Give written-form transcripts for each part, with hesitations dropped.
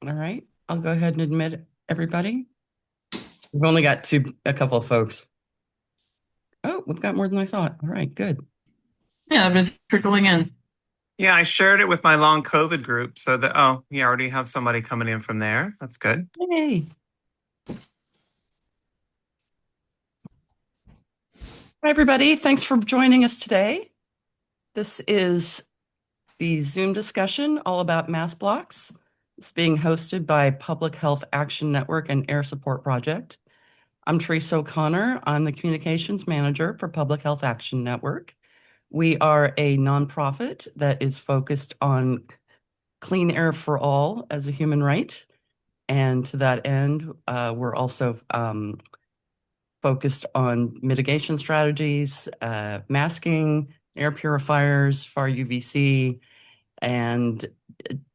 All right. I'll go ahead and admit everybody. We've only got a couple of folks. Oh, we've got more than I thought. All right, good. Yeah, I've been trickling in. Yeah, I shared it with my long COVID group so that, oh, you already have somebody coming in from there. That's good. Yay. Hi, everybody. Thanks for joining us today. This is the Zoom discussion all about mask blocks. It's being hosted by Public Health Action Network and Air Support Project. I'm Teresa O'Connor. I'm the Communications Manager for Public Health Action Network. We are a nonprofit that is focused on clean air for all as a human right. And to that end, we're also focused on mitigation strategies, masking, air purifiers, far UVC, and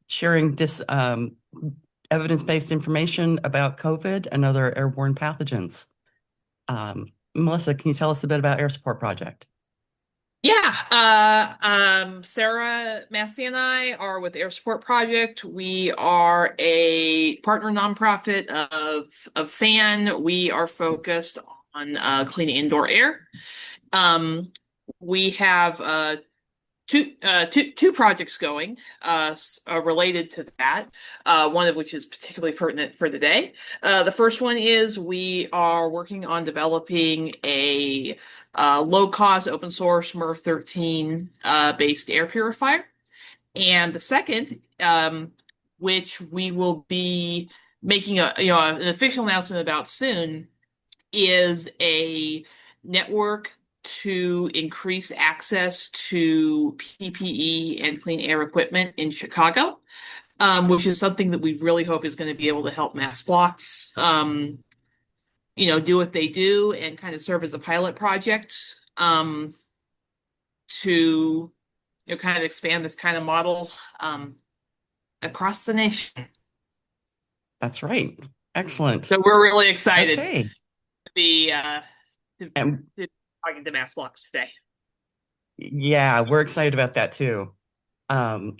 sharing evidence-based information about COVID and other airborne pathogens. Melissa, can you tell us a bit about Air Support Project? Yeah, Sarah Massey and I are with Air Support Project. We are a partner nonprofit of PHAN. We are focused on clean indoor air. Um, we have two projects going related to that, one of which is particularly pertinent for today. The first one is we are working on developing a low-cost open source MERV 13 based air purifier. And the second, which we will be making an official announcement about soon, is a network to increase access to PPE and clean air equipment in Chicago, which is something that we really hope is going to be able to help Mask Blocs, do what they do and kind of serve as a pilot project to kind of expand this kind of model across the nation. That's right. Excellent. So we're really excited Okay. to be And to talking to Mask Blocs today. yeah, we're excited about that too. Um,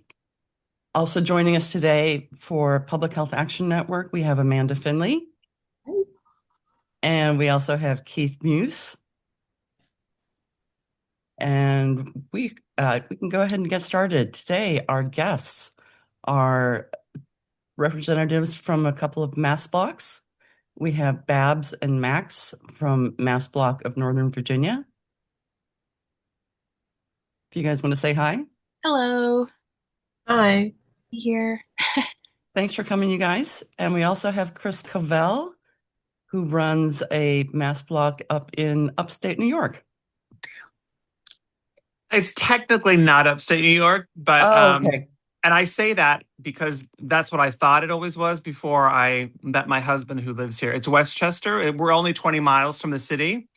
Also joining us today for Public Health Action Network, we have Amanda Finley, and we also have Keith Muse. And we can go ahead and get started. Today, our guests are representatives from a couple of Mask Blocs. We have Babs and Max from Mask Bloc of Northern Virginia. If you guys want to say hi. Hello. Hi. Here. Thanks for coming, you guys. And we also have Chris Covell, who runs a Mask Bloc up in upstate New York. It's technically not upstate New York, but Oh, okay. and I say that because that's what I thought it always was before I met my husband who lives here. It's Westchester. We're only 20 miles from the city,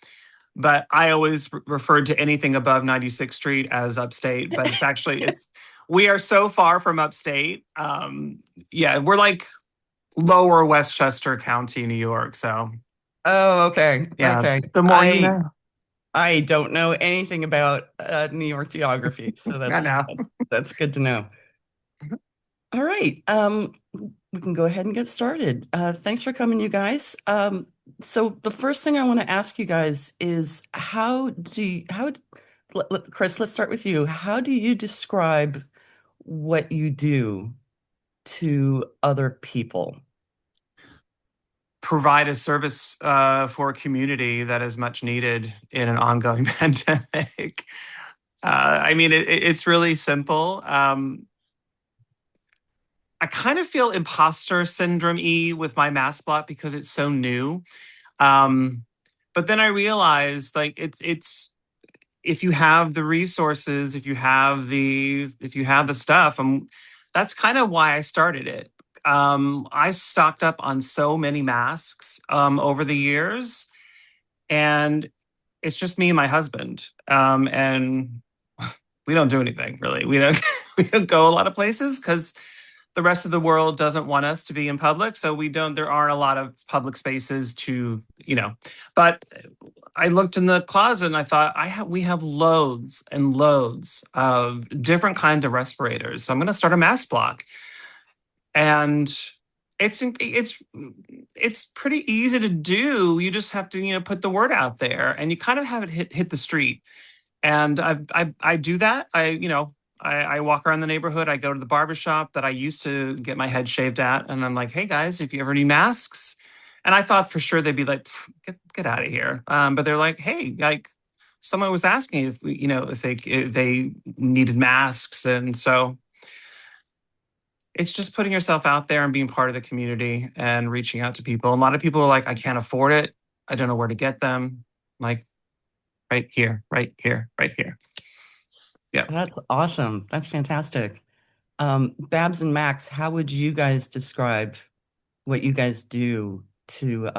but I always referred to anything above 96th Street as upstate, but it's we are so far from upstate. Yeah, we're like lower Westchester County, New York. So Oh, okay. yeah, Okay. the more you know. I don't know anything about New York geography, so I know. that's good to know. All right. We can go ahead and get started. Thanks for coming, you guys. So the first thing I want to ask you guys is Chris, let's start with you. How do you describe what you do to other people? Provide a service for a community that is much needed in an ongoing pandemic. I mean, it's really simple. I kind of feel imposter syndrome-y with my Mask Bloc because it's so new. But then I realized like it's if you have the resources, if you have the stuff, that's kind of why I started it. I stocked up on so many masks over the years, and it's just me and my husband. And we don't do anything really. We don't we don't go a lot of places because the rest of the world doesn't want us to be in public. So there aren't a lot of public spaces but I looked in the closet and I thought we have loads and loads of different kinds of respirators. So I'm going to start a Mask Bloc. And it's pretty easy to do. You just have to, put the word out there, and you kind of have it hit the street. And I do that. I walk around the neighborhood. I go to the barbershop that I used to get my head shaved at, and I'm like, hey guys, if you ever need masks. And I thought for sure they'd be like, get out of here. But they're like, hey, like someone was asking if if they needed masks, and so it's just putting yourself out there and being part of the community and reaching out to people. A lot of people are like, I can't afford it. I don't know where to get them. Like right here, right here, right here. Yeah. That's awesome. That's fantastic. Babs and Max, how would you guys describe what you guys do to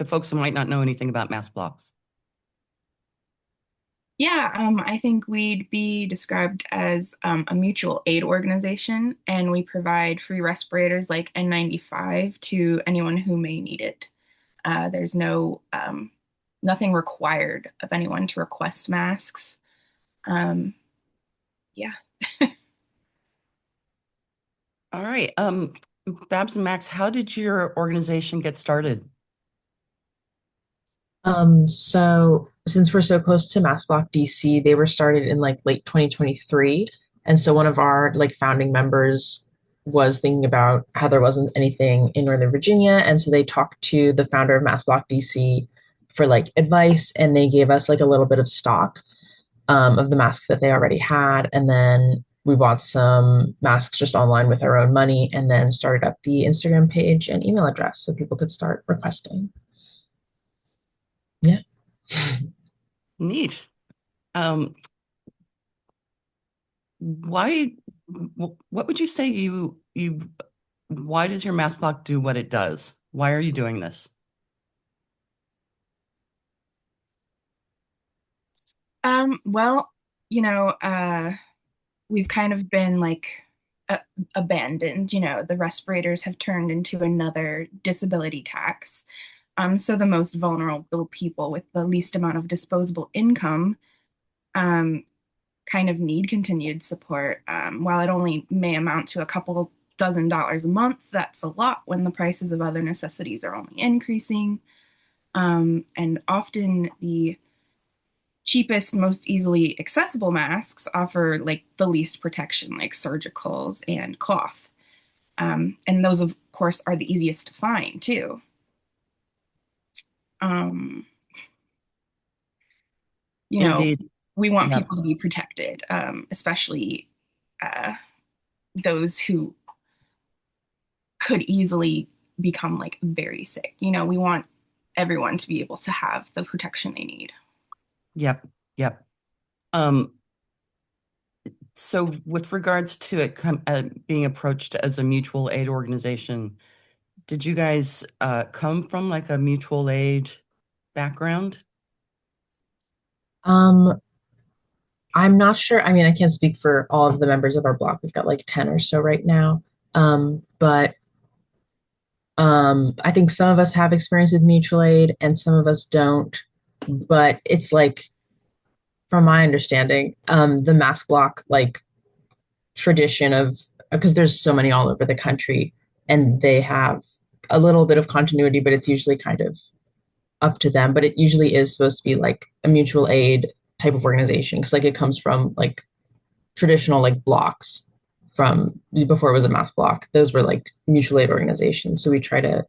folks who might not know anything about Mask Blocks? Yeah, I think we'd be described as a mutual aid organization, and we provide free respirators like N95 to anyone who may need it. There's nothing required of anyone to request masks. Um, yeah. All right. Babs and Max, how did your organization get started? So since we're so close to Mask Bloc DC, they were started in like late 2023. And so one of our like founding members was thinking about how there wasn't anything in Northern Virginia. And so they talked to the founder of Mask Bloc DC for like advice, and they gave us like a little bit of stock of the masks that they already had. And then we bought some masks just online with our own money, and then started up the Instagram page and email address so people could start requesting. Yeah. Neat. Um, why, what would you say why does your Mask Block do what it does? Why are you doing this? Well, you know, we've kind of been like abandoned. The respirators have turned into another disability tax. So the most vulnerable people with the least amount of disposable income um, kind of need continued support. While it only may amount to a couple dozen dollars a month, that's a lot when the prices of other necessities are only increasing. And often the cheapest, most easily accessible masks offer like the least protection, like surgicals and cloth. And those, of course, are the easiest to find too. Um, you know, Indeed. we want Yeah. people to be protected, especially uh, those who could easily become like very sick. We want everyone to be able to have the protection they need. Yep. Yep. Um, so with regards to it being approached as a mutual aid organization, did you guys come from like a mutual aid background? Um, I'm not sure. I mean, I can't speak for all of the members of our block. We've got like 10 or so right now. But I think some of us have experience with mutual aid and some of us don't. But it's like, from my understanding, the Mask Bloc like tradition of, because there's so many all over the country, and they have a little bit of continuity, but it's usually kind of up to them. But it usually is supposed to be like a mutual aid type of organization, because like it comes from like traditional like blocks from before it was a Mask Bloc. Those were like mutual aid organizations. So we try to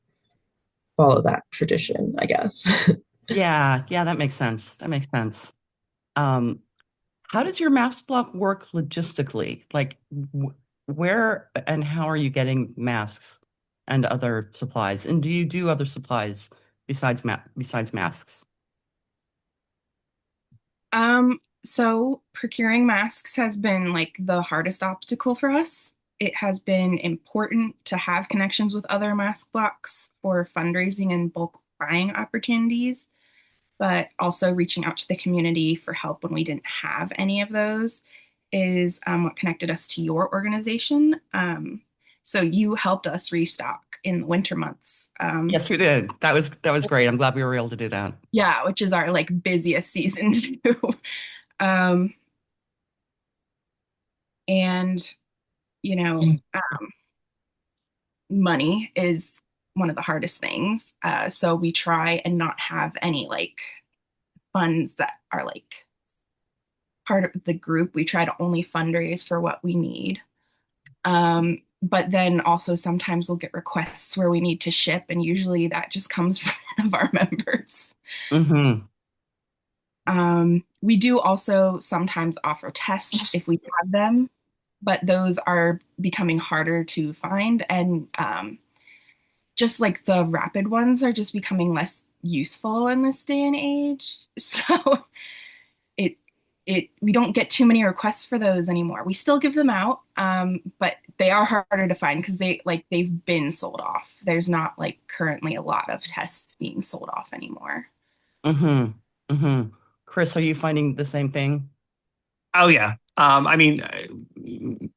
follow that tradition, I guess. Yeah, yeah, that makes sense. That makes sense. Um, how does your Mask Block work logistically? Like, where and how are you getting masks and other supplies? And do you do other supplies besides masks? So procuring masks has been like the hardest obstacle for us. It has been important to have connections with other mask blocks for fundraising and bulk buying opportunities, but also reaching out to the community for help when we didn't have any of those is what connected us to your organization. So you helped us restock in the winter months. Yes, we did. That was great. I'm glad we were able to do that. Yeah, which is our like busiest season too. Um, and you know, money is one of the hardest things. So we try and not have any like funds that are like part of the group. We try to only fundraise for what we need. But then also sometimes we'll get requests where we need to ship, and usually that just comes from one of our members. Mm-hmm. We do also sometimes offer tests if we have them, but those are becoming harder to find. And just like the rapid ones are just becoming less useful in this day and age. So we don't get too many requests for those anymore. We still give them out, but they are harder to find because they've been sold off. There's not like currently a lot of tests being sold off anymore. Mm-hmm. Mm-hmm. Chris, are you finding the same thing? Oh yeah. I mean, in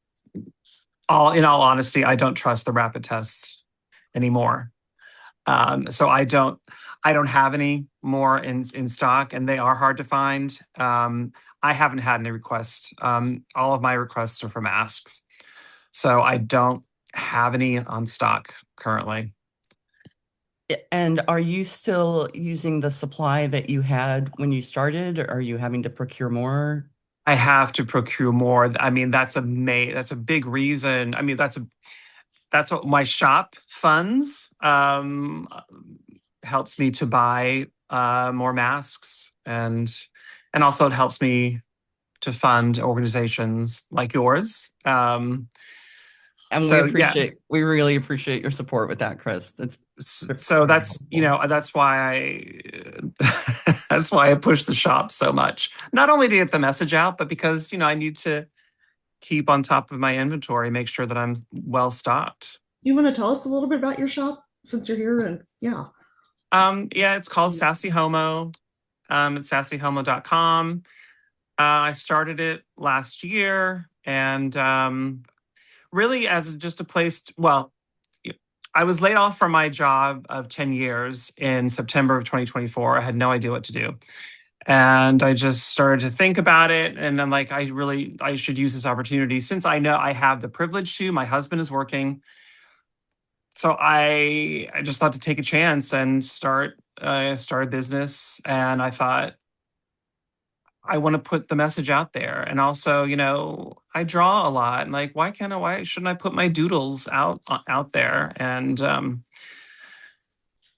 all honesty, I don't trust the rapid tests anymore. So I don't have any more in stock, and they are hard to find. I haven't had any requests. All of my requests are for masks, so I don't have any on stock currently. And are you still using the supply that you had when you started, or are you having to procure more? I have to procure more. I mean, that's a big reason. I mean, that's what my shop funds. Helps me to buy more masks, and also it helps me to fund organizations like yours. And So we really appreciate your support with that, Chris. That's so that's that's why I that's why I push the shop so much. Not only to get the message out, but because I need to keep on top of my inventory, make sure that I'm well stocked. Do you want to tell us a little bit about your shop since you're here? And yeah. It's called Sassy Homo. It's sassyhomo.com. I started it last year, and really as just a place I was laid off from my job of 10 years in September of 2024. I had no idea what to do. And I just started to think about it. And I'm like, I should use this opportunity since I know I have the privilege to. My husband is working. So I just thought to take a chance and start a business. And I thought, I want to put the message out there. And also, I draw a lot. And like, why shouldn't I put my doodles out there and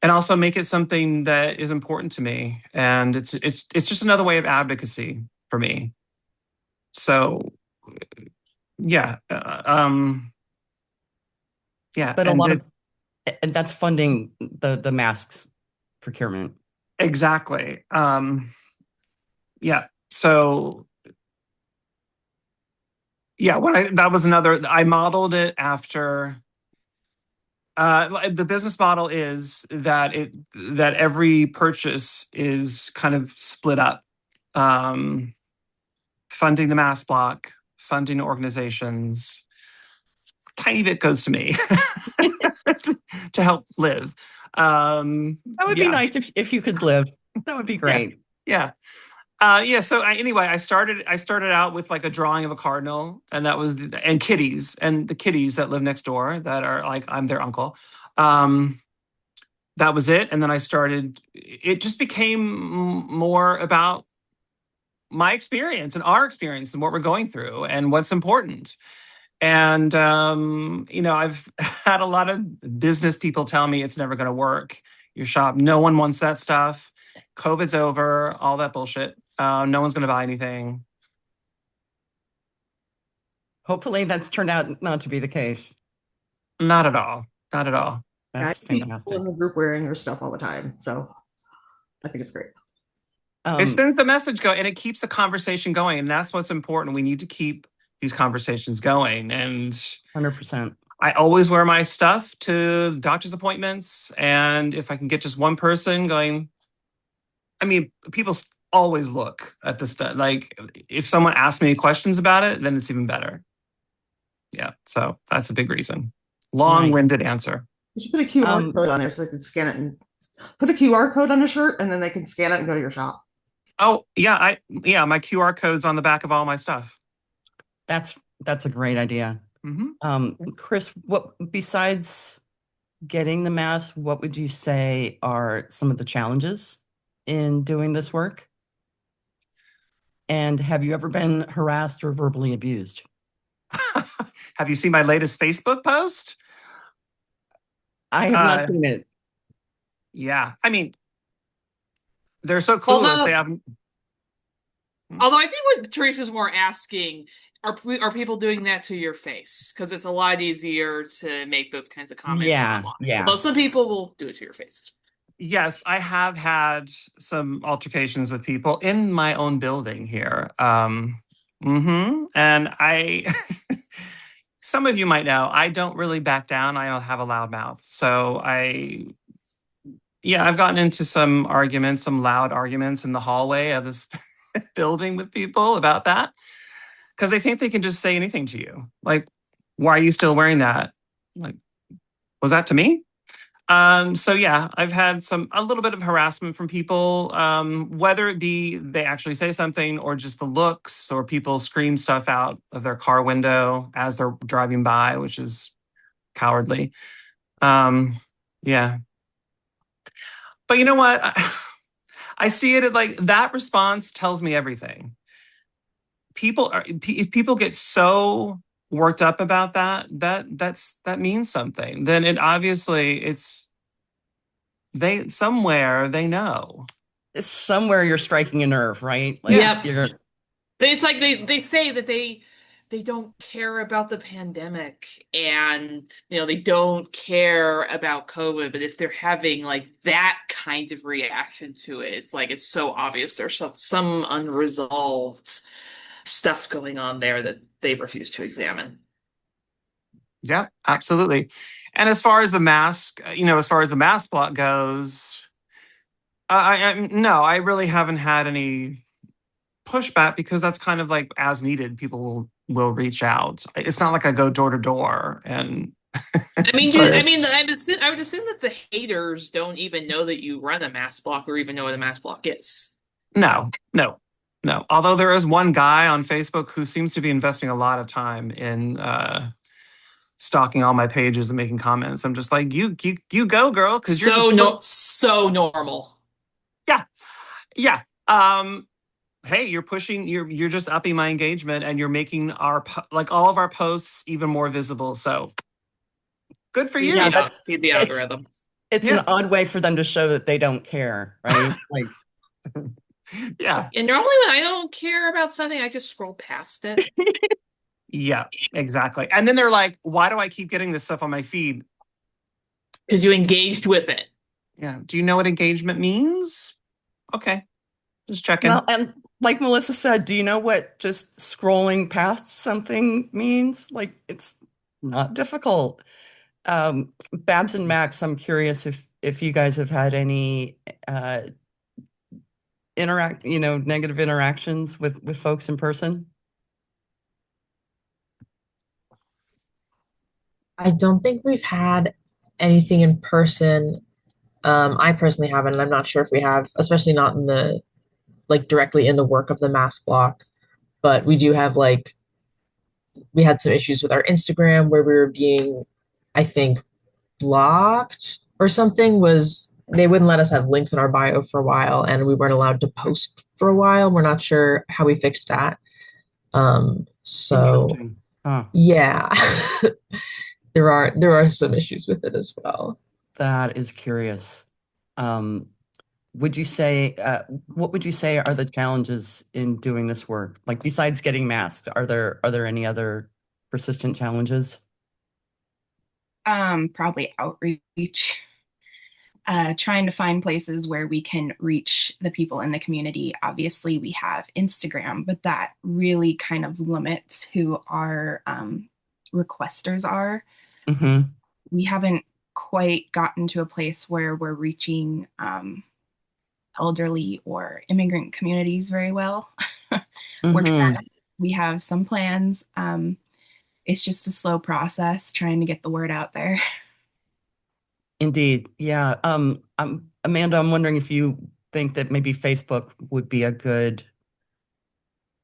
also make it something that is important to me? And it's just another way of advocacy for me. So yeah. Yeah. But and that's funding the masks procurement. Exactly. Yeah. So yeah, I modeled it after the business model is that every purchase is kind of split up. Funding the Mask Bloc, funding organizations, tiny bit goes to me to help live. That would be nice if you could live. That would be great. Yeah. So I started out with like a drawing of a cardinal, and that was and kitties, and the kitties that live next door that are like, I'm their uncle. That was it. And then it just became more about my experience and our experience and what we're going through and what's important. And, I've had a lot of business people tell me it's never going to work. Your shop, no one wants that stuff. COVID's over, all that bullshit. No one's going to buy anything. Hopefully that's turned out not to be the case. Not at all. Not at all. That's I see people in the group wearing your stuff all the time. So I think it's great. It sends the message going, and it keeps the conversation going. And that's what's important. We need to keep these conversations going. And 100%. I always wear my stuff to doctor's appointments. And if I can get just one person going, I mean, people always look at the stuff. Like if someone asks me questions about it, then it's even better. Yeah. So that's a big reason. Long-winded answer. You should put a QR code on there so they can scan it, and put a QR code on a shirt, and then they can scan it and go to your shop. Oh yeah. My QR code's on the back of all my stuff. That's a great idea. Mm-hmm. Chris, what besides getting the mask, what would you say are some of the challenges in doing this work? And have you ever been harassed or verbally abused? Have you seen my latest Facebook post? I have not seen it. Yeah. I mean, they're so clueless. Although, They haven't. although I think what Teresa's more asking are people doing that to your face? Because it's a lot easier to make those kinds of comments Yeah, online. yeah. Although some people will do it to your face. Yes, I have had some altercations with people in my own building here. And some of you might know, I don't really back down. I have a loud mouth. So I've gotten into some arguments, some loud arguments in the hallway of this building with people about that because they think they can just say anything to you. Like, why are you still wearing that? Like, was that to me? So yeah, I've had a little bit of harassment from people, whether it be they actually say something or just the looks or people scream stuff out of their car window as they're driving by, which is cowardly. Yeah. But you know what? I see it like that response tells me everything. If people get so worked up about that means something. Then somewhere they know. Somewhere you're striking a nerve, right? Like, Yep. It's like they say that they don't care about the pandemic and they don't care about COVID, but if they're having like that kind of reaction to it, it's like it's so obvious there's some unresolved stuff going on there that they've refused to examine. Yeah, absolutely. And as far as the mask, as far as the mask block goes, no, I really haven't had any pushback because that's kind of like as needed. People will reach out. It's not like I go door to door and. I mean, Right. I would assume that the haters don't even know that you run a mask block or even know what a mask block is. No. Although there is one guy on Facebook who seems to be investing a lot of time in stalking all my pages and making comments. I'm just like, you go, girl, because so normal. Yeah. Hey, you're pushing. You're just upping my engagement, and you're making all of our posts even more visible. So good for you. Yeah, feed the algorithm. It's an odd way for them to show that they don't care, right? Like, yeah. And normally when I don't care about something, I just scroll past it. Yeah, exactly. And then they're like, why do I keep getting this stuff on my feed? Because you engaged with it. Yeah. Do you know what engagement means? Okay. Just checking. Well, and like Melissa said, do you know what just scrolling past something means? Like, it's not difficult. Babs and Max, I'm curious if you guys have had any negative interactions with folks in person. I don't think we've had anything in person. I personally haven't, and I'm not sure if we have, especially not in the directly in the work of the Mask Bloc. But we do have we had some issues with our Instagram where we were being, I think, blocked or something. They wouldn't let us have links in our bio for a while, and we weren't allowed to post for a while. We're not sure how we fixed that. So yeah, there are some issues with it as well. That is curious. Would you say what would you say are the challenges in doing this work? Like besides getting masked, are there any other persistent challenges? Probably outreach. Trying to find places where we can reach the people in the community. Obviously, we have Instagram, but that really kind of limits who our requesters are. Mm-hmm. We haven't quite gotten to a place where we're reaching elderly or immigrant communities very well. We're trying. We have some plans. It's just a slow process trying to get the word out there. Indeed. Yeah. Amanda, I'm wondering if you think that maybe Facebook would be a good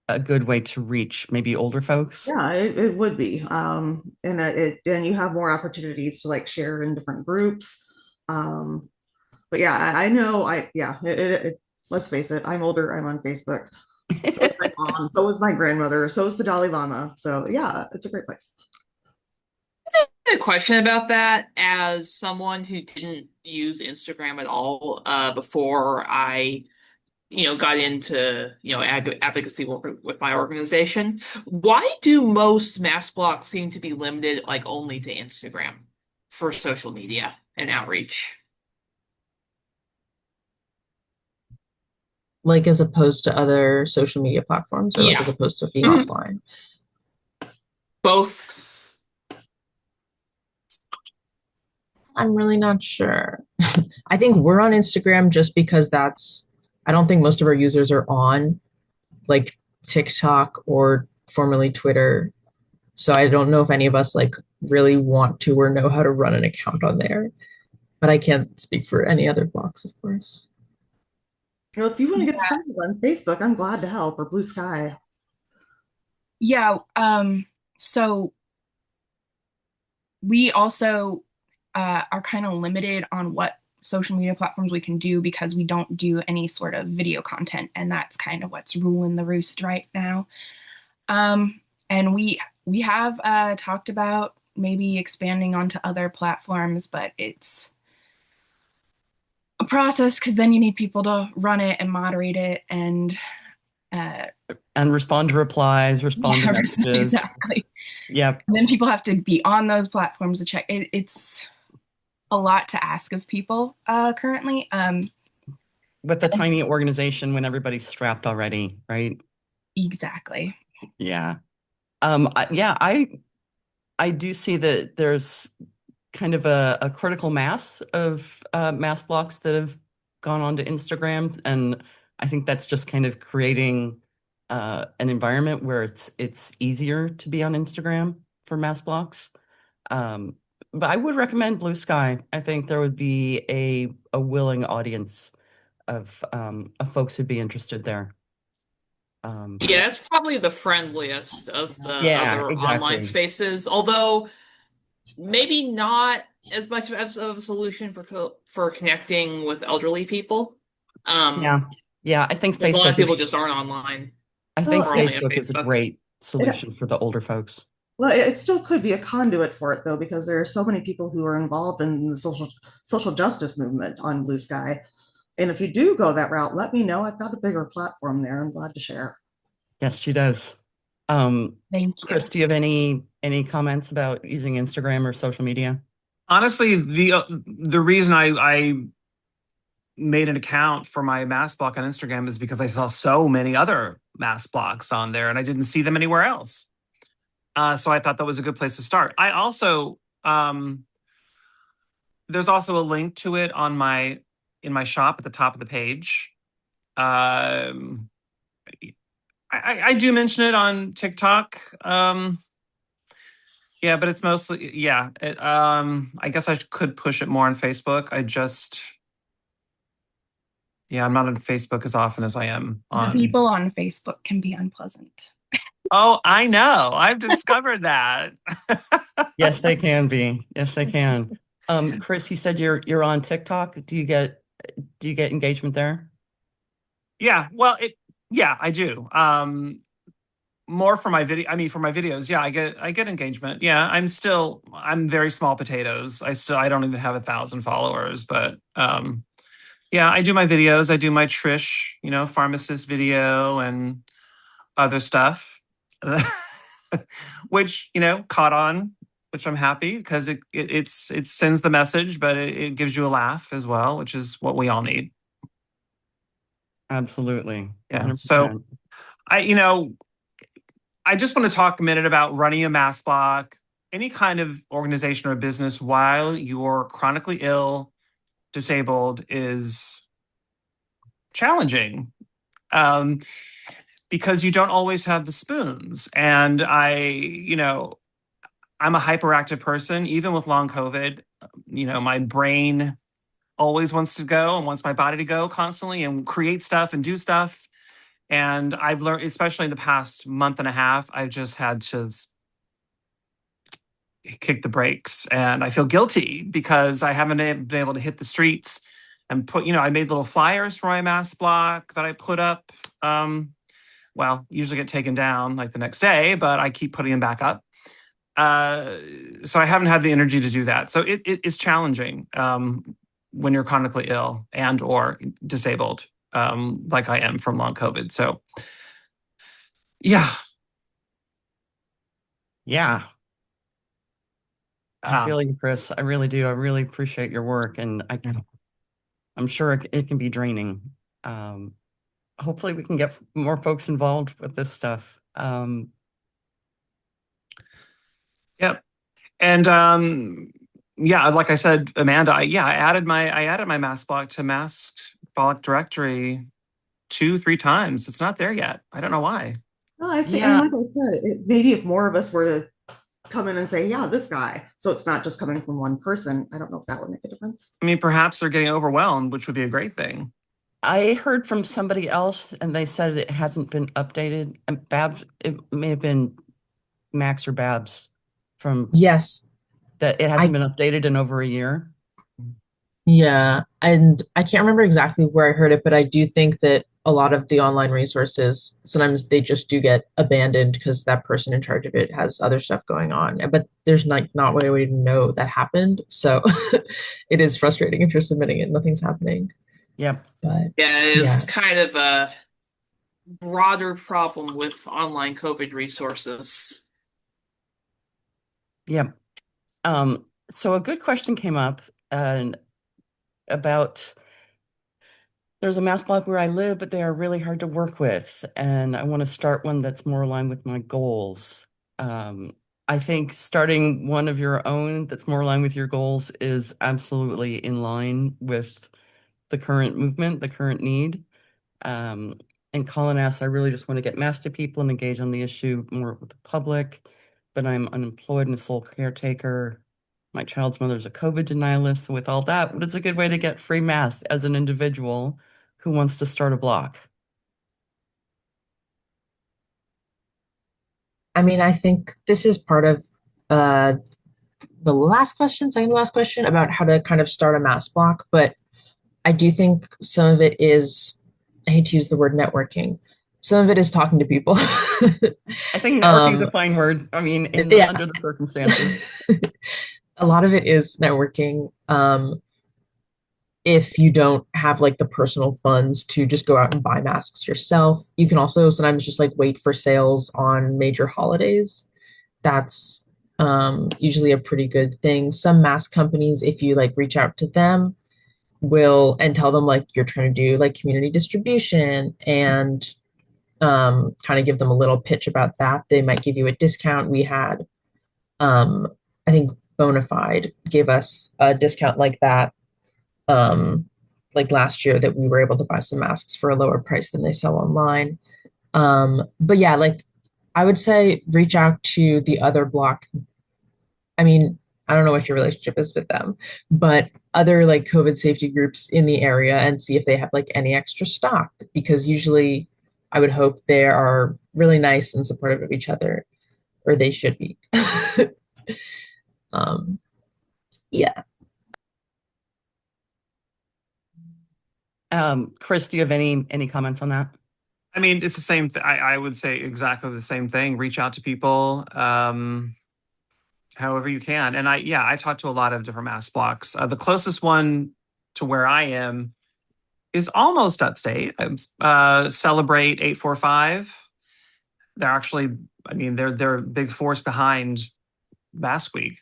a good way to reach maybe older folks. Yeah, it would be. And you have more opportunities to like share in different groups. But yeah, I know let's face it, I'm older, I'm on Facebook. So is my mom, so is my grandmother, so is the Dalai Lama. So yeah, it's a great place. A question about that as someone who didn't use Instagram at all before I got into advocacy work with my organization. Why do most mask blocks seem to be limited like only to Instagram for social media and outreach? Like as opposed to other social media platforms, or like as Yeah. opposed to being Mhm. offline? Both. I'm really not sure. I think we're on Instagram just because I don't think most of our users are on like TikTok or formerly Twitter. So I don't know if any of us like really want to or know how to run an account on there. But I can't speak for any other blocks, of course. You know, if you want to get Yeah. started on Facebook, I'm glad to help, or Blue Sky. Yeah. So we also are kind of limited on what social media platforms we can do because we don't do any sort of video content, and that's kind of what's ruling the roost right now. And we have talked about maybe expanding onto other platforms, but it's a process because then you need people to run it and moderate it and And respond to replies, respond to yeah, messages. exactly. Yep. And then people have to be on those platforms to check. It's a lot to ask of people currently. With a tiny organization when everybody's strapped already, right? Exactly. Yeah. Yeah, I do see that there's kind of a critical mass of mass blocks that have gone onto Instagram, and I think that's just kind of creating an environment where it's easier to be on Instagram for mass blocks. Um, but I would recommend Blue Sky. I think there would be a willing audience of folks who'd be interested there. Yeah, that's probably the friendliest of the Yeah, other online exactly. spaces, although maybe not as much of a solution for connecting with elderly people. Yeah. Yeah, I think A lot of Facebook people is just aren't online I think Well, or only on Facebook is a Facebook. great solution for the older folks. well, it still could be a conduit for it though, because there are so many people who are involved in the social justice movement on Blue Sky. And if you do go that route, let me know. I've got a bigger platform there. I'm glad to share. Yes, she does. Um, Thank you. Chris, do you have any comments about using Instagram or social media? Honestly, the reason I made an account for my mask block on Instagram is because I saw so many other mask blocks on there and I didn't see them anywhere else. So I thought that was a good place to start. I also there's also a link to it on in my shop at the top of the page. I do mention it on TikTok. Yeah, but it's mostly I guess I could push it more on Facebook. I'm not on Facebook as often as I am The on. people on Facebook can be unpleasant. Oh, I know. I've discovered that. Yes, they can be. Yes, they can. Chris, you said you're on TikTok. Do you get engagement there? Yeah, well, I do. More for my video. I mean, for my videos, yeah, I get engagement. Yeah, I'm very small potatoes. I don't even have 1,000 followers, but yeah, I do my videos. I do my Trish, pharmacist video and other stuff, which caught on, which I'm happy because it sends the message, but it gives you a laugh as well, which is what we all need. Absolutely. Yeah. 100%. So I just want to talk a minute about running a mask block, any kind of organization or business while you're chronically ill, disabled is challenging. Because you don't always have the spoons. And I'm a hyperactive person, even with long COVID. My brain always wants to go and wants my body to go constantly and create stuff and do stuff. And I've learned, especially in the past month and a half, I've just had to kick the brakes, and I feel guilty because I haven't been able to hit the streets and put, I made little flyers for my mask block that I put up. Well, usually get taken down like the next day, but I keep putting them back up. So I haven't had the energy to do that. So it is challenging when you're chronically ill and or disabled, like I am from long COVID. So yeah. Yeah. I feel you, Chris. I really do. I really appreciate your work, and I'm sure it can be draining. Hopefully we can get more folks involved with this stuff. Yep. And yeah, like I said, Amanda, I added my mask block to Mask Bloc directory 2-3 times. It's not there yet. I don't know why. Well, I think, Yeah. and like I said, maybe if more of us were to come in and say, yeah, this guy, so it's not just coming from one person, I don't know if that would make a difference. I mean, perhaps they're getting overwhelmed, which would be a great thing. I heard from somebody else, and they said it hasn't been updated. And Babs, it may have been Max or Babs from Yes. that it hasn't been updated in over a year. Yeah. And I can't remember exactly where I heard it, but I do think that a lot of the online resources, sometimes they just do get abandoned because that person in charge of it has other stuff going on. But there's not a way to know that happened. So it is frustrating if you're submitting it, nothing's happening. Yep. But Yeah, it's kind of a broader problem with online COVID resources. Yep. So a good question came up about there's a mask block where I live, but they are really hard to work with, and I want to start one that's more aligned with my goals. I think starting one of your own that's more aligned with your goals is absolutely in line with the current movement, the current need. And Colin asks, I really just want to get masks to people and engage on the issue more with the public, but I'm unemployed and a sole caretaker. My child's mother's a COVID denialist. So with all that, what is a good way to get free masks as an individual who wants to start a block? I mean, I think this is part of the last question, second to last question about how to kind of start a mask block, but I do think some of it is, I hate to use the word networking. Some of it is talking to people. I think networking is a fine word. I mean, under the circumstances. A lot of it is networking. If you don't have like the personal funds to just go out and buy masks yourself, you can also sometimes just like wait for sales on major holidays. That's usually a pretty good thing. Some mask companies, if you like reach out to them, will and tell them like you're trying to do like community distribution and kind of give them a little pitch about that. They might give you a discount. We had, I think Bonafide gave us a discount like that, like last year that we were able to buy some masks for a lower price than they sell online. But yeah, like I would say reach out to the other block. I mean, I don't know what your relationship is with them, but other like COVID safety groups in the area and see if they have like any extra stock because usually I would hope they are really nice and supportive of each other, or they should be. Yeah. Chris, do you have any comments on that? I mean, it's the same I would say exactly the same thing. Reach out to people however you can. And I talk to a lot of different mask blocks. The closest one to where I am is almost upstate. Celebrate 845. They're actually, I mean, they're a big force behind Mask Week.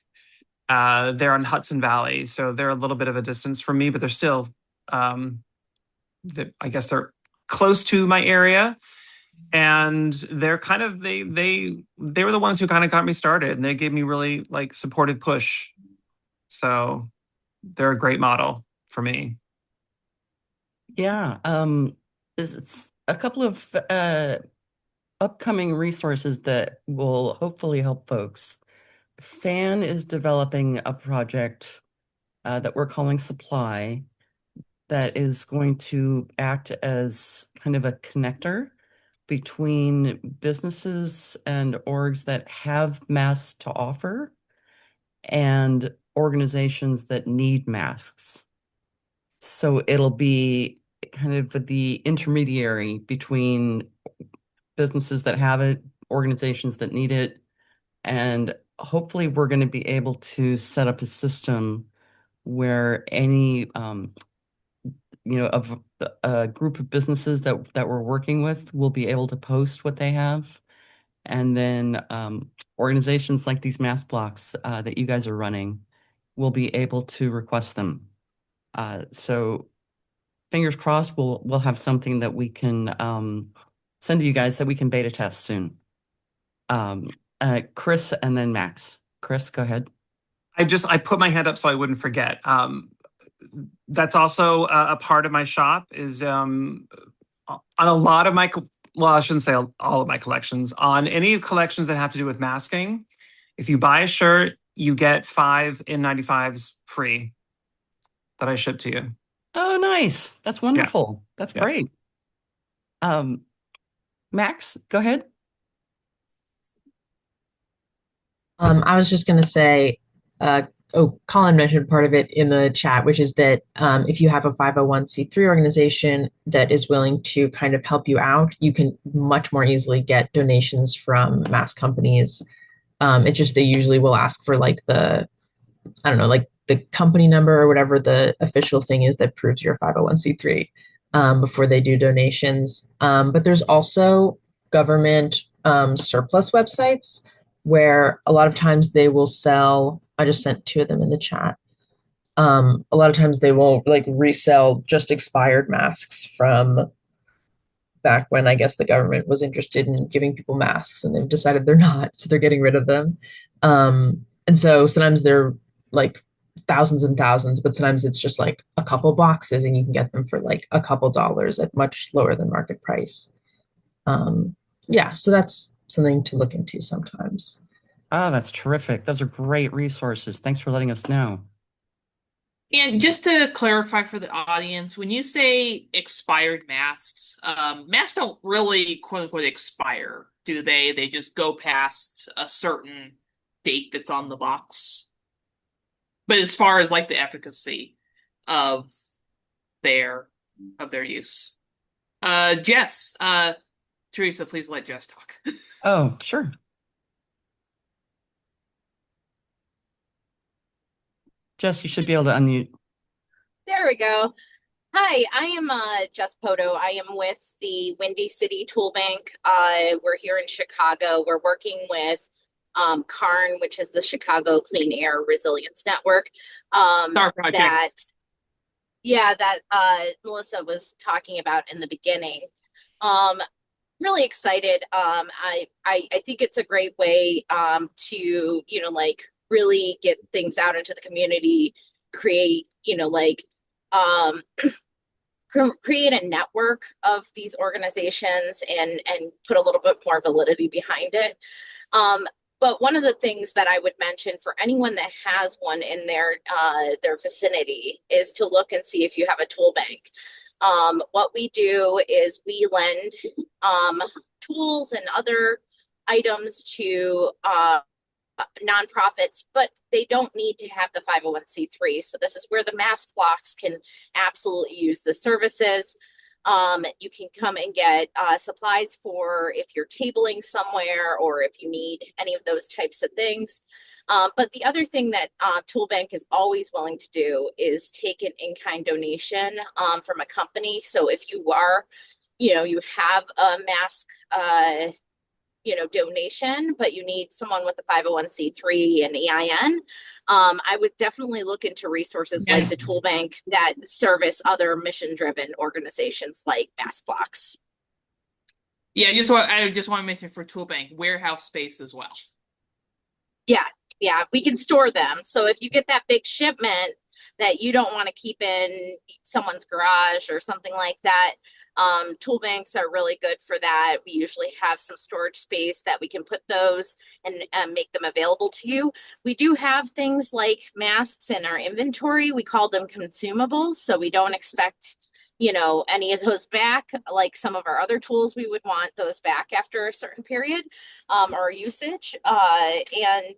They're in Hudson Valley, so they're a little bit of a distance from me, but they're still, I guess they're close to my area. And they're kind of they were the ones who kind of got me started, and they gave me really like supportive push. So they're a great model for me. Yeah, it's a couple of upcoming resources that will hopefully help folks. PHAN is developing a project that we're calling Supply that is going to act as kind of a connector between businesses and orgs that have masks to offer and organizations that need masks. So it'll be kind of the intermediary between businesses that have it, organizations that need it, and hopefully we're going to be able to set up a system where any of a group of businesses that we're working with will be able to post what they have. And then organizations like these mask blocks that you guys are running will be able to request them. So fingers crossed, we'll have something that we can send to you guys that we can beta test soon. Chris and then Max. Chris, go ahead. I put my hand up so I wouldn't forget. That's also a part of my shop is on a lot of my, well, I shouldn't say all of my collections. On any collections that have to do with masking, if you buy a shirt, you get 5 N95s free that I ship to you. Oh, nice. That's wonderful. That's great. Max, go ahead. I was just going to say, Colin mentioned part of it in the chat, which is that if you have a 501c3 organization that is willing to kind of help you out, you can much more easily get donations from mask companies. It's just they usually will ask for like the company number or whatever the official thing is that proves you're 501c3 before they do donations. But there's also government surplus websites where a lot of times they will sell. I just sent 2 of them in the chat. A lot of times they will like resell just expired masks from back when I guess the government was interested in giving people masks and they've decided they're not, so they're getting rid of them. And so sometimes they're like thousands and thousands, but sometimes it's just like a couple boxes and you can get them for like a couple dollars at much lower than market price. So that's something to look into sometimes. Oh, that's terrific. Those are great resources. Thanks for letting us know. And just to clarify for the audience, when you say expired masks, masks don't really quote unquote expire, do they? They just go past a certain date that's on the box. But as far as like the efficacy of their use. Jess, Teresa, please let Jess talk. Oh, sure. Jess, you should be able to unmute. There we go. Hi, I am Jess Poto. I am with the Windy City Tool Bank. We're here in Chicago. We're working with CARN, which is the Chicago Clean Air Resilience Network. That Melissa was talking about in the beginning. Really excited. I think it's a great way to really get things out into the community, create create a network of these organizations and put a little bit more validity behind it. But one of the things that I would mention for anyone that has one in their vicinity is to look and see if you have a tool bank. What we do is we lend tools and other items to nonprofits, but they don't need to have the 501c3. So this is where the mask blocks can absolutely use the services. You can come and get supplies for if you're tabling somewhere or if you need any of those types of things. But the other thing that Tool Bank is always willing to do is take an in-kind donation from a company. So if you are, you have a mask donation, but you need someone with a 501c3 and EIN, I would definitely look into resources like the Tool Bank that service other mission-driven organizations like Mask Blocks. Yeah, I just want to mention for Tool Bank, warehouse space as well. Yeah, we can store them. So if you get that big shipment that you don't want to keep in someone's garage or something like that, tool banks are really good for that. We usually have some storage space that we can put those and make them available to you. We do have things like masks in our inventory. We call them consumables. So we don't expect, any of those back, like some of our other tools, we would want those back after a certain period or usage. And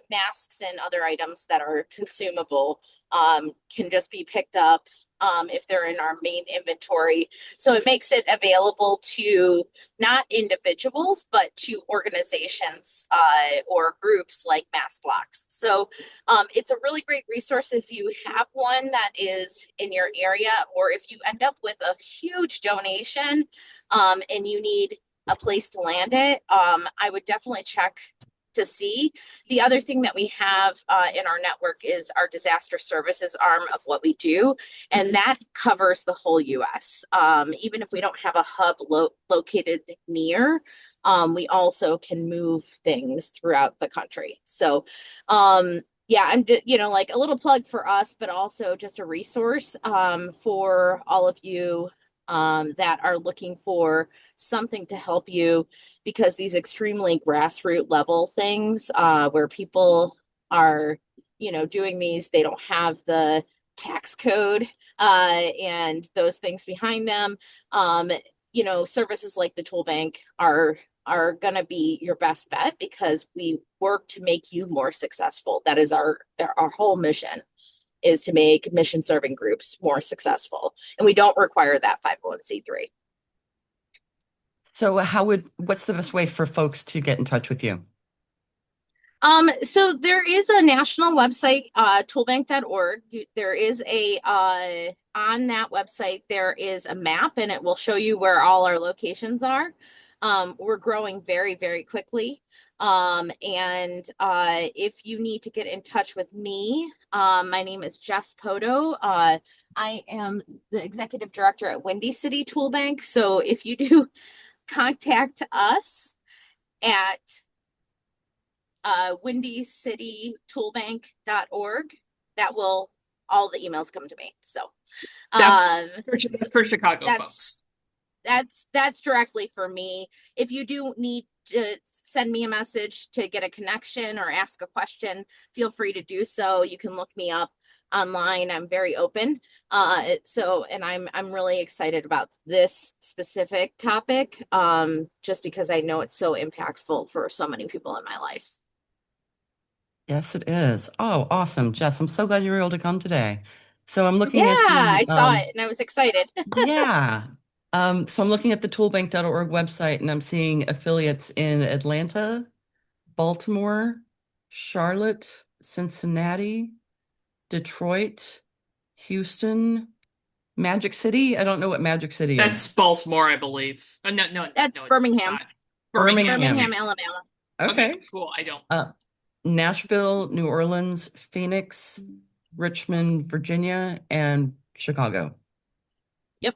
masks and other items that are consumable can just be picked up if they're in our main inventory. So it makes it available to not individuals, but to organizations or groups like Mask Blocks. So it's a really great resource if you have one that is in your area, or if you end up with a huge donation and you need a place to land it. I would definitely check to see. The other thing that we have in our network is our disaster services arm of what we do, and that covers the whole US. Even if we don't have a hub located near, we also can move things throughout the country. So yeah, I'm like a little plug for us, but also just a resource for all of you that are looking for something to help you, because these extremely grassroots level things where people are, doing these, they don't have the tax code and those things behind them. Services like the tool bank are going to be your best bet, because we work to make you more successful. That is our whole mission, is to make mission serving groups more successful. And we don't require that 501c3. So what's the best way for folks to get in touch with you? So there is a national website, toolbank.org. There is on that website, there is a map, and it will show you where all our locations are. We're growing very, very quickly. And if you need to get in touch with me, my name is Jess Poto. I am the executive director at Windy City Tool Bank. So if you do contact us at windycitytoolbank.org, all the emails come to me. So That's for Chicago folks. That's directly for me. If you do need to send me a message to get a connection or ask a question, feel free to do so. You can look me up online. I'm very open. And I'm really excited about this specific topic, just because I know it's so impactful for so many people in my life. Yes, it is. Oh, awesome. Jess, I'm so glad you were able to come today. So I'm looking at I saw it and I was excited. yeah. So I'm looking at the toolbank.org website, and I'm seeing affiliates in Atlanta, Baltimore, Charlotte, Cincinnati, Detroit, Houston, Magic City. I don't know what Magic City That's is. Baltimore, I believe. No, That's Birmingham. Birmingham, Alabama. Okay. Cool. I don't. Nashville, New Orleans, Phoenix, Richmond, Virginia, and Chicago. Yep.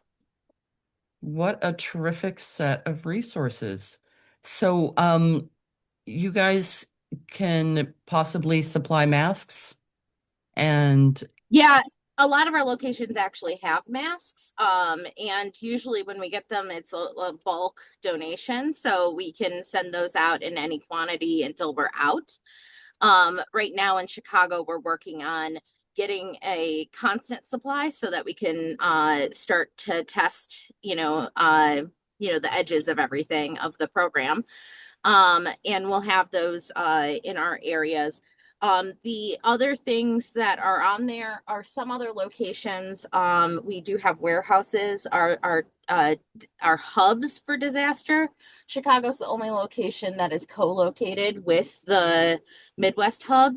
What a terrific set of resources. So, you guys can possibly supply masks and Yeah, a lot of our locations actually have masks. And usually when we get them, it's a bulk donation. So we can send those out in any quantity until we're out. Right now in Chicago, we're working on getting a constant supply so that we can start to test, the edges of everything of the program. And we'll have those in our areas. The other things that are on there are some other locations. We do have warehouses, our hubs for disaster. Chicago's the only location that is co-located with the Midwest hub,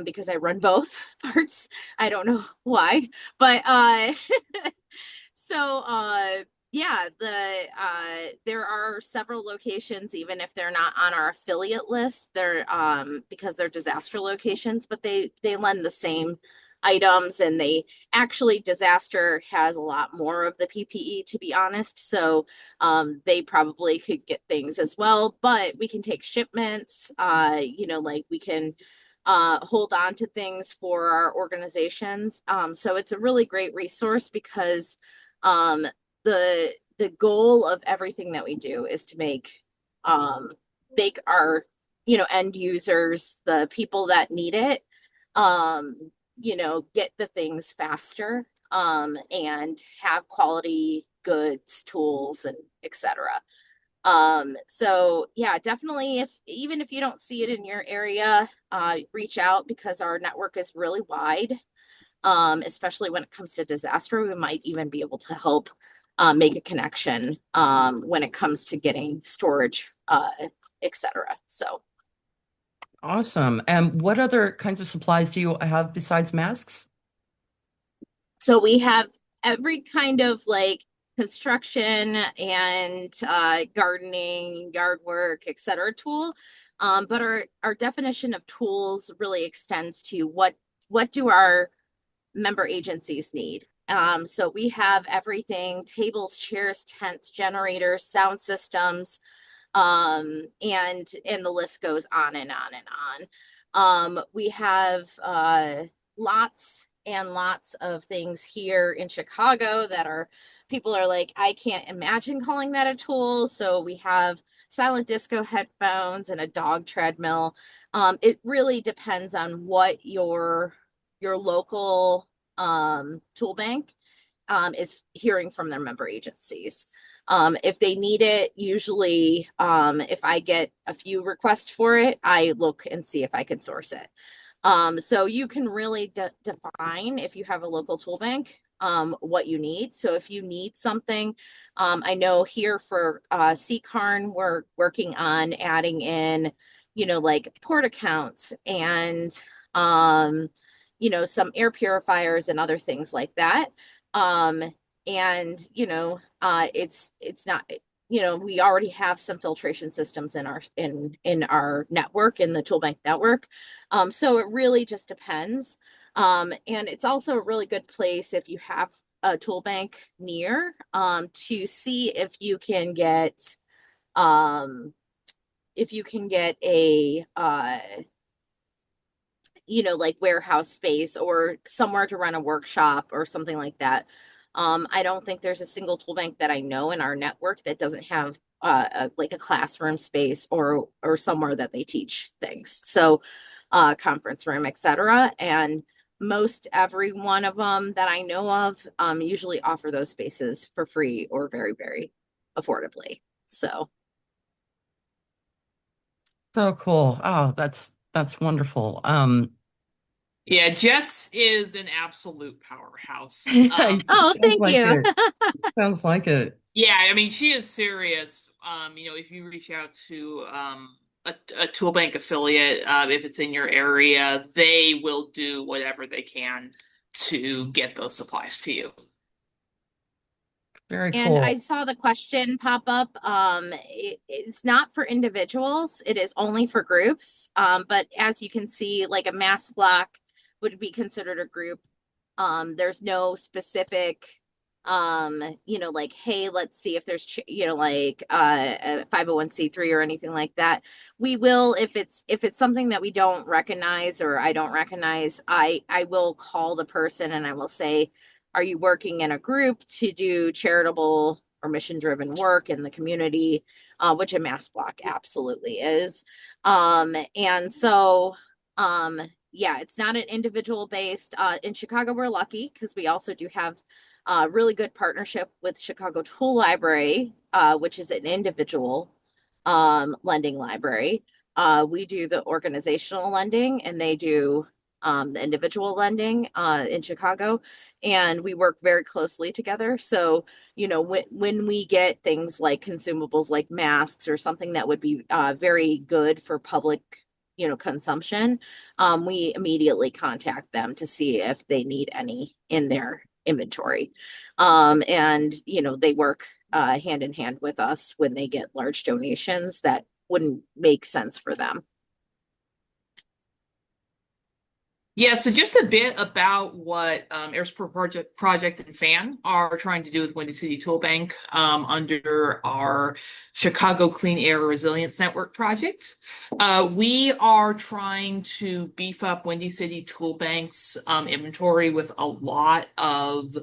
because I run both parts. I don't know why, but so yeah, there are several locations, even if they're not on our affiliate list. They're because they're disaster locations, but they lend the same items, and disaster has a lot more of the PPE, to be honest. So they probably could get things as well, but we can take shipments. Like we can hold on to things for our organizations. So it's a really great resource, because the goal of everything that we do is to make our end users, the people that need it, get the things faster. and have quality goods, tools, and etc. So yeah, definitely even if you don't see it in your area, reach out, because our network is really wide. Especially when it comes to disaster, we might even be able to help make a connection when it comes to getting storage, etc. So Awesome. And what other kinds of supplies do you have besides masks? we have every kind of like construction and gardening, yard work, etc. tool. But our definition of tools really extends to what do our member agencies need. So we have everything: tables, chairs, tents, generators, sound systems, and the list goes on and on and on. We have lots and lots of things here in Chicago that are, people are like, I can't imagine calling that a tool. So we have silent disco headphones and a dog treadmill. It really depends on what your local tool bank is hearing from their member agencies. If they need it, usually if I get a few requests for it, I look and see if I can source it. So you can really define, if you have a local tool bank, what you need. So if you need something, I know here for CCARN, we're working on adding in, like port accounts and some air purifiers and other things like that. And it's not, we already have some filtration systems in our network, in the tool bank network. So it really just depends. And it's also a really good place, if you have a tool bank near, to see if you can get a like warehouse space or somewhere to run a workshop or something like that. I don't think there's a single tool bank that I know in our network that doesn't have like a classroom space or somewhere that they teach things. So conference room, etc. And most every one of them that I know of usually offer those spaces for free or very, very affordably. So Cool. Oh, that's wonderful. Yeah, Jess is an absolute powerhouse. It oh, sounds thank like you. it. Sounds like it. Yeah, I mean, she is serious. If you reach out to a tool bank affiliate, if it's in your area, they will do whatever they can to get those supplies to you. Very And I cool. saw the question pop up. It's not for individuals, it is only for groups. But as you can see, like a Mask Bloc would be considered a group. There's no specific, like, hey, let's see if there's, like a 501c3 or anything like that. We will, if it's something that we don't recognize or I don't recognize, I will call the person and I will say, are you working in a group to do charitable or mission-driven work in the community? Which a Mask Bloc absolutely is. And so, yeah, it's not an individual based. In Chicago, we're lucky because we also do have a really good partnership with Chicago Tool Library, which is an individual lending library. We do the organizational lending and they do the individual lending in Chicago, and we work very closely together. So, when we get things like consumables like masks or something that would be very good for public, consumption, we immediately contact them to see if they need any in their inventory. And, they work hand in hand with us when they get large donations that wouldn't make sense for them. Yeah, so just a bit about what AirSport Project and PHAN are trying to do with Windy City Tool Bank under our Chicago Clean Air Resilience Network project. We are trying to beef up Windy City Tool Bank's inventory with a lot of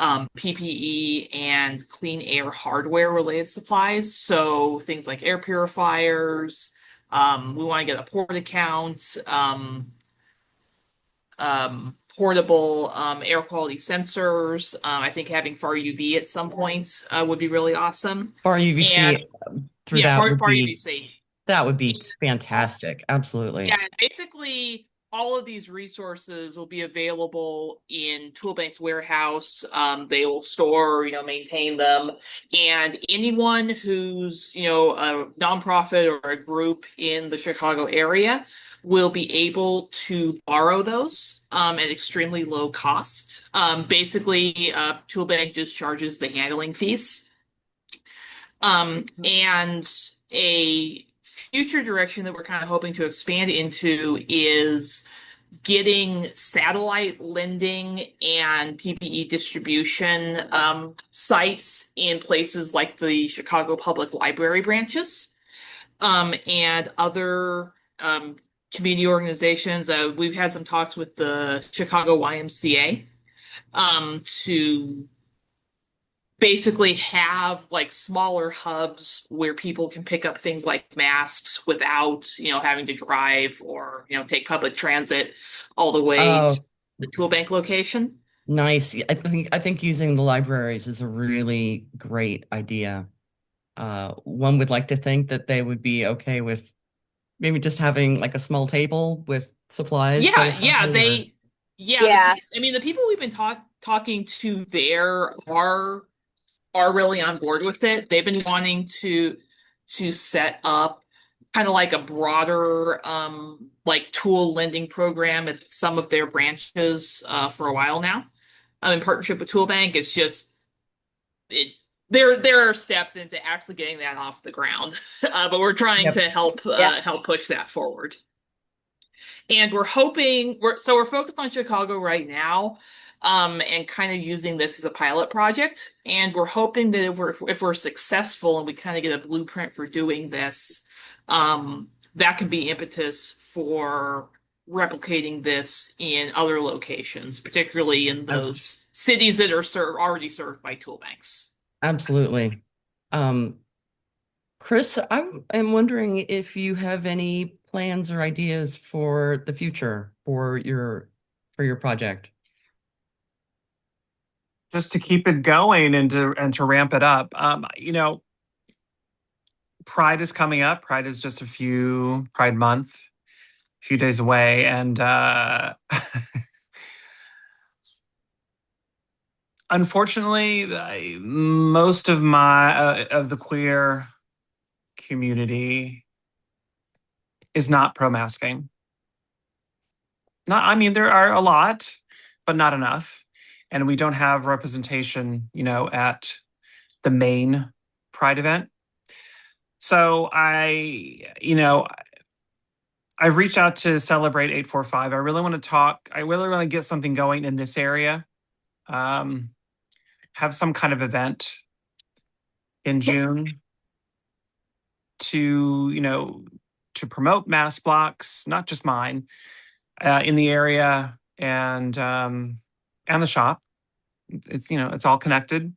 PPE and clean air hardware related supplies. So things like air purifiers. We want to get a port account. portable air quality sensors. I think having far UV at some point would be really awesome. Far And UVC through yeah, that would far be UVC. fantastic. Absolutely. Yeah, basically all of these resources will be available in Toolbank's warehouse. They will store, maintain them, and anyone who's, a nonprofit or a group in the Chicago area will be able to borrow those at extremely low cost. Basically, Toolbank just charges the handling fees. And a future direction that we're kind of hoping to expand into is getting satellite lending and PPE distribution sites in places like the Chicago Public Library branches and other community organizations. We've had some talks with the Chicago YMCA to basically have like smaller hubs where people can pick up things like masks without, having to drive or, take public transit all the way Oh, to the Toolbank location. nice. I think using the libraries is a really great idea. One would like to think that they would be okay with maybe just having like a small table with supplies set Yeah, aside, or Yeah. the people we've been talking to there are really on board with it. They've been wanting to set up kind of like a broader like tool lending program at some of their branches for a while now. In partnership with Toolbank. It's just there are steps into actually getting that off the ground, but we're trying Yep. to help Yep. help push that forward. And we're hoping we're focused on Chicago right now, and kind of using this as a pilot project. And we're hoping that if we're successful and we kind of get a blueprint for doing this, that can be impetus for replicating this in other locations, particularly in those cities that are already served by tool banks. Absolutely. Chris, I'm wondering if you have any plans or ideas for the future for your project. Just to keep it going and to ramp it up. Pride is coming up. Pride is just Pride month, a few days away, and unfortunately, most of the queer community is not pro-masking. There are a lot, but not enough, and we don't have representation, at the main Pride event. So I've reached out to Celebrate 845. I really want to get something going in this area. Have some kind of event in June to promote Mask Blocs, not just mine, in the area and the shop. It's all connected.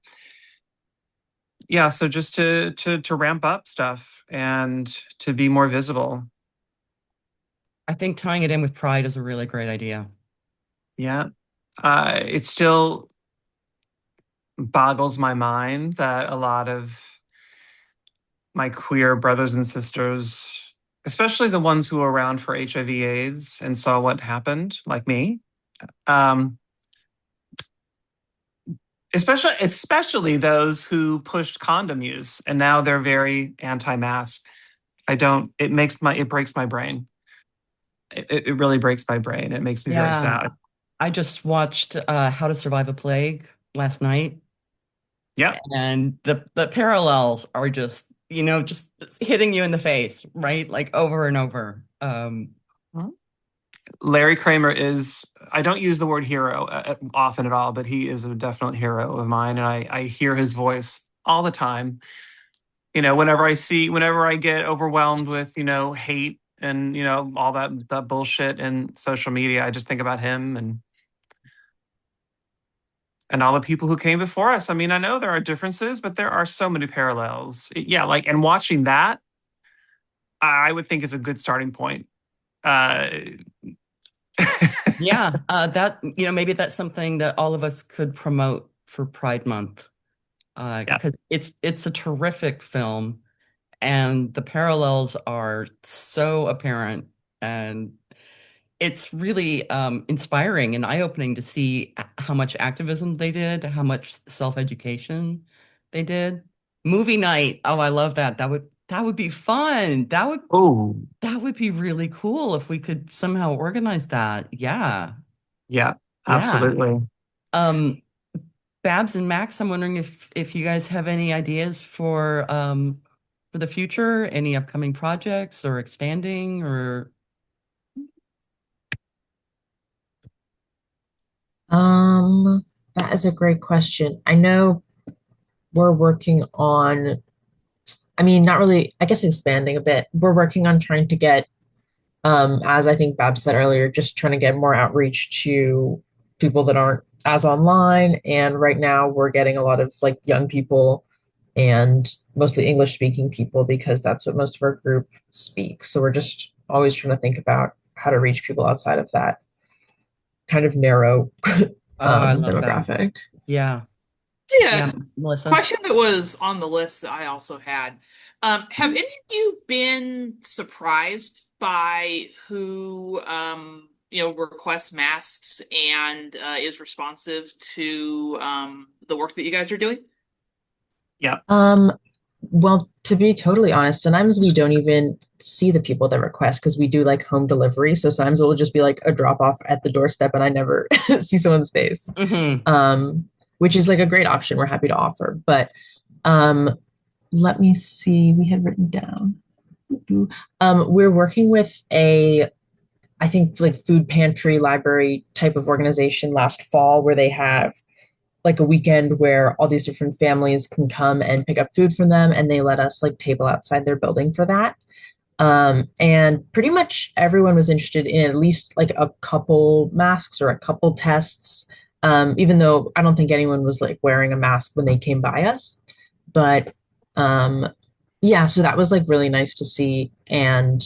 Yeah, so just to ramp up stuff and to be more visible. I think tying it in with Pride is a really great idea. Yeah. It still boggles my mind that a lot of my queer brothers and sisters, especially the ones who were around for HIV/AIDS and saw what happened, like me, especially those who pushed condom use, and now they're very anti-mask. It breaks my brain. It really breaks my brain. It makes me very sad. I just watched How to Survive a Plague last night. Yeah. And the parallels are just hitting you in the face, right? Like over and over. Larry Kramer is, I don't use the word hero often at all, but he is a definite hero of mine. And I hear his voice all the time. Whenever I get overwhelmed with, hate and, all that bullshit in social media, I just think about him and all the people who came before us. I know there are differences, but there are so many parallels. Yeah, and watching that, I would think is a good starting point. Yeah, that, maybe that's something that all of us could promote for Pride Month. Yeah. Because it's a terrific film and the parallels are so apparent, and it's really inspiring and eye-opening to see how much activism they did, how much self-education they did. Movie night. Oh, I love that. That would be fun. Oh, That would be really cool if we could somehow organize that. Yeah. yeah, Yeah. absolutely. Um, Babs and Max, I'm wondering if you guys have any ideas for the future, any upcoming projects or expanding or Um, that is a great question. I know we're working on, I mean, not really, I guess expanding a bit. We're working on trying to get, as I think Bab said earlier, just trying to get more outreach to people that aren't as online. And right now we're getting a lot of like young people and mostly English speaking people because that's what most of our group speaks. So we're just always trying to think about how to reach people outside of that kind of narrow oh, I love that. demographic. Yeah. Yeah, Yeah, Melissa. question that was on the list that I also had. Have any of you been surprised by who requests masks and is responsive to the work that you guys are doing? Yeah. Well, to be totally honest, sometimes we don't even see the people that request because we do like home delivery. So sometimes it will just be like a drop off at the doorstep and I never see someone's face. Hmm. Um, which is like a great option we're happy to offer. But um, let me see, we had written down. We're working with I think like food pantry library type of organization last fall where they have like a weekend where all these different families can come and pick up food from them and they let us like table outside their building for that. And pretty much everyone was interested in at least like a couple masks or a couple tests. Even though I don't think anyone was like wearing a mask when they came by us. But um, yeah, so that was like really nice to see. And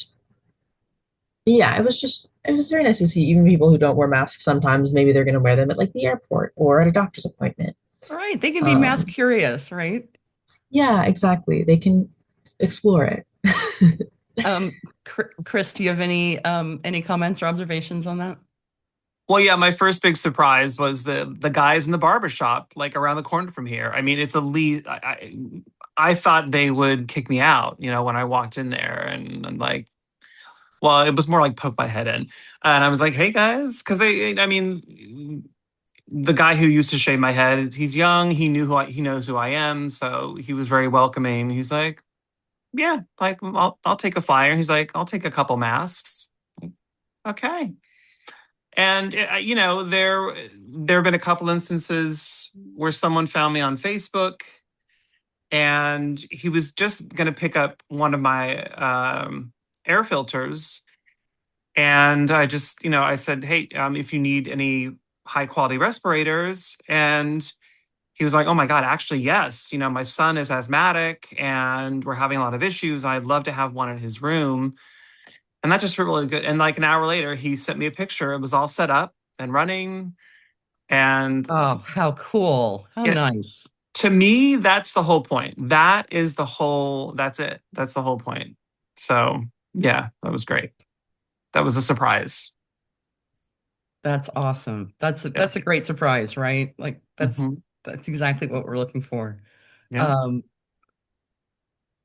yeah, it was very nice to see even people who don't wear masks sometimes, maybe they're going to wear them at like the airport or at a doctor's appointment. All right. They can be mask Um, curious, right? yeah, exactly. They can explore it. Chris, do you have any comments or observations on that? Well, yeah, my first big surprise was the guys in the barber shop, like around the corner from here. I mean, it's a lead. I thought they would kick me out, when I walked in there, and I'm like, well, it was more like poke my head in, and I was like, hey guys, because I mean, the guy who used to shave my head, he's young, he knows who I am, so he was very welcoming. He's like, yeah, like I'll take a flyer. He's like, I'll take a couple masks. Okay. And there have been a couple instances where someone found me on Facebook, and he was just going to pick up one of my air filters, and I just I said, hey, if you need any high quality respirators, and he was like, oh my God, actually, yes. My son is asthmatic and we're having a lot of issues. I'd love to have one in his room. And that just felt really good. And like an hour later, he sent me a picture. It was all set up and running. And Oh, how cool. How yeah, nice. to me, that's the whole point. That's it. That's the whole point. So yeah, that was great. That was a surprise. That's awesome. Yeah. That's a great surprise, right? Like Hmm. that's exactly what we're looking for. Yeah. Um,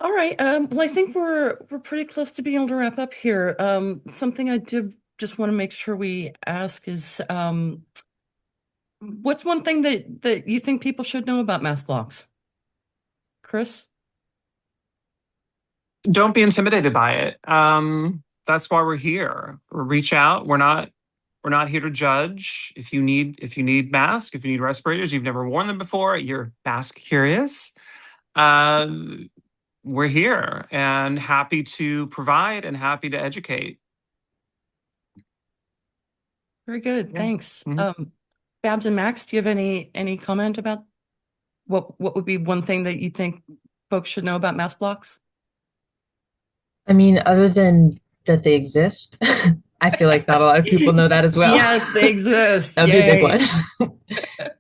all right. Well, I think we're pretty close to being able to wrap up here. Something I did just want to make sure we ask is what's one thing that you think people should know about mass blocks? Chris? Don't be intimidated by it. That's why we're here. Reach out. We're not here to judge. If you need masks, if you need respirators, you've never worn them before, you're mask curious. Uh, we're here and happy to provide and happy to educate. Very good. Yeah. Thanks. Mhm. Babs and Max, do you have any comment about what would be one thing that you think folks should know about mass blocks? I mean, other than that they exist, I feel like not a lot of people know that as well. Yes, they exist. That would be a big Yay.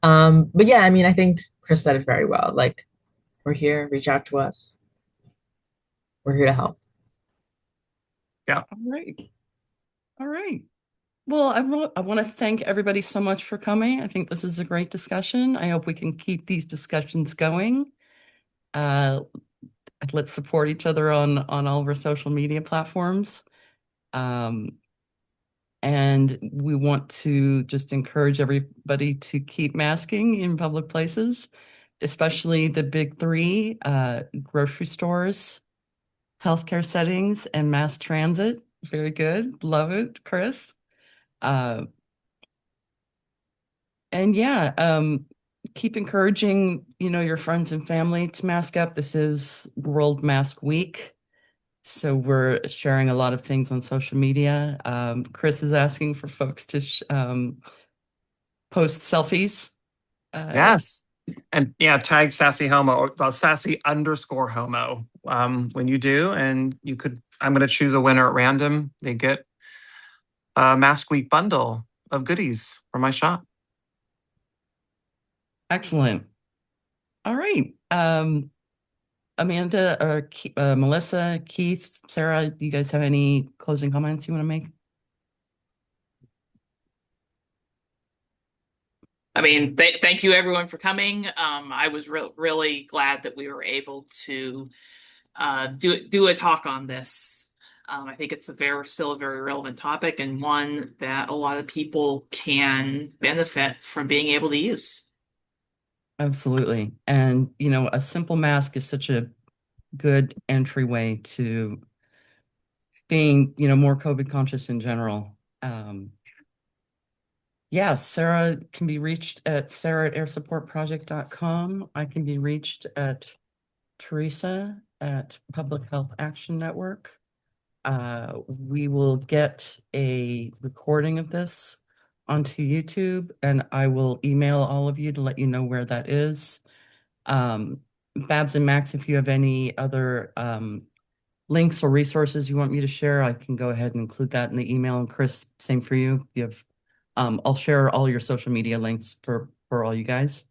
one. But yeah, I mean, I think Chris said it very well. Like, we're here, reach out to us. We're here to help. All right. All right. Well, I want to thank everybody so much for coming. I think this is a great discussion. I hope we can keep these discussions going. Let's support each other on all of our social media platforms. And we want to just encourage everybody to keep masking in public places, especially the big three, grocery stores, healthcare settings, and mass transit. Very good. Love it, Chris. And yeah, keep encouraging, your friends and family to mask up. This is World Mask Week. So we're sharing a lot of things on social media. Chris is asking for folks to post selfies. Yes. And yeah, tag Sassy Homo or well, Sassy_Homo when you do. And I'm going to choose a winner at random. They get a Mask Week bundle of goodies from my shop. Excellent. All right. Amanda or Melissa, Keith, Sarah, do you guys have any closing comments you want to make? I mean, thank you everyone for coming. I was really glad that we were able to do a talk on this. I think it's still a very relevant topic and one that a lot of people can benefit from being able to use. Absolutely. And, a simple mask is such a good entryway to being, more COVID conscious in general. Yeah, Sarah can be reached at sarah@airsupportproject.com. I can be reached at Teresa at Public Health Action Network. We will get a recording of this onto YouTube, and I will email all of you to let you know where that is. Babs and Max, if you have any other links or resources you want me to share, I can go ahead and include that in the email. And Chris, same for you. You have, I'll share all your social media links for all you guys.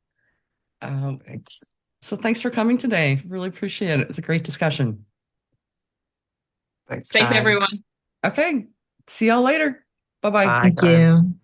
Thanks. So thanks for coming today. Really appreciate it. It's a great discussion. Thanks, Thanks, guys. everyone. Okay. See y'all later. Bye-bye. Bye, Thank guys. you.